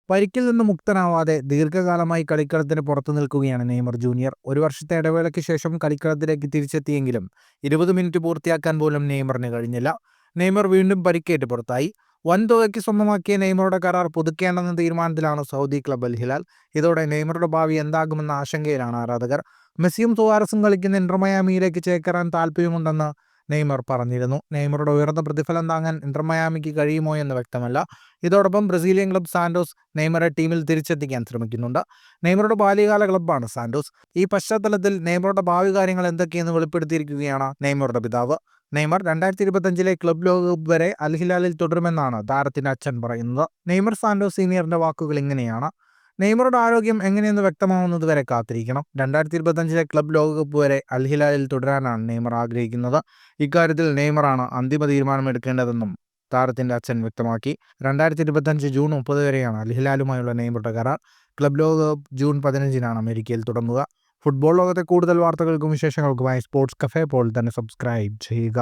പരിക്കിൽ നിന്ന് മുക്തനാവാതെ ദീർഘകാലമായി കളിക്കളത്തിന് പുറത്തു നിൽക്കുകയാണ് നെയ്മർ ജൂനിയർ. ഒരു വർഷത്തെ ഇടവേളയ്ക്ക് ശേഷം കളിക്കളത്തിലേക്ക് തിരിച്ചെത്തിയെങ്കിലും 20 മിനിറ്റ് പൂർത്തിയാക്കാൻ പോലും നെയ്മറിന് കഴിഞ്ഞില്ല. നെയ്മർ വീണ്ടും പരിക്കേറ്റ് പുറത്തായി. വൻതുകയ്ക്ക് സ്വന്തമാക്കിയ നെയ്മറുടെ കരാർ പുതുക്കേണ്ടെന്ന തീരുമാനത്തിലാണ് സൗദി ക്ലബ് അൽ ഹിലാൽ. ഇതോടെ നെയ്മറുടെ ഭാവി എന്താകുമെന്ന ആശങ്കയിലാണ് ആരാധകർ. മെസ്സിയും സുവാരസും കളിക്കുന്ന ഇന്റർ മയാമിയിലേക്ക് ചേക്കേറാൻ താല്പര്യമുണ്ടെന്ന് നെയ്മർ പറഞ്ഞിരുന്നു. നെയ്മറുടെ ഉയർന്ന പ്രതിഫലം താങ്ങാൻ ഇന്റർ മയാമിക്ക് കഴിയുമോ എന്ന് വ്യക്തമല്ല. ഇതോടൊപ്പം ബ്രസീലിയൻ ക്ലബ് സാന്റോസ് നെയ്മറെ ടീമിൽ തിരിച്ചെത്തിക്കാൻ ശ്രമിക്കുന്നുണ്ട്. നെയ്മറുടെ ബാല്യകാല ക്ലബ്ബാണ് സാന്റോസ്. ഈ പശ്ചാത്തലത്തിൽ നെയ്മറുടെ ഭാവി കാര്യങ്ങൾ എന്തൊക്കെയെന്ന് വെളിപ്പെടുത്തിയിരിക്കുകയാണ് നെയ്മറുടെ പിതാവ്. നെയ്മർ 2025 ക്ലബ് ലോകകപ്പ് വരെ അൽ ഹിലാലിൽ തുടരുമെന്നാണ് താരത്തിന്റെ അച്ഛൻ പറയുന്നത്. നെയ്മർ സാന്റോസ് സീനിയറിന്റെ വാക്കുകൾ ഇങ്ങനെയാണ്: നെയ്മറുടെ ആരോഗ്യം എങ്ങനെയെന്ന് വ്യക്തമാവുന്നത് വരെ കാത്തിരിക്കണം. 2025 ക്ലബ് ലോകകപ്പ് വരെ അൽ ഹിലാലിൽ തുടരാനാണ് നെയ്മർ ആഗ്രഹിക്കുന്നത്. ഇക്കാര്യത്തിൽ നെയ്മറാണ് അന്തിമ തീരുമാനമെടുക്കേണ്ടതെന്നും താരത്തിന്റെ അച്ഛൻ വ്യക്തമാക്കി. 2025 ജൂൺ 30 വരെയാണ് അൽ ഹിലാലുമായുള്ള നെയ്മറുടെ കരാർ. ക്ലബ് ലോകകപ്പ് ജൂൺ 15 അമേരിക്കയിൽ തുടങ്ങുക. ഫുട്ബോൾ ലോകത്തെ കൂടുതൽ വാർത്തകൾക്കും വിശേഷങ്ങൾക്കുമായി സ്പോർട്സ് കഫേ ഇപ്പോൾ തന്നെ സബ്സ്ക്രൈബ് ചെയ്യുക.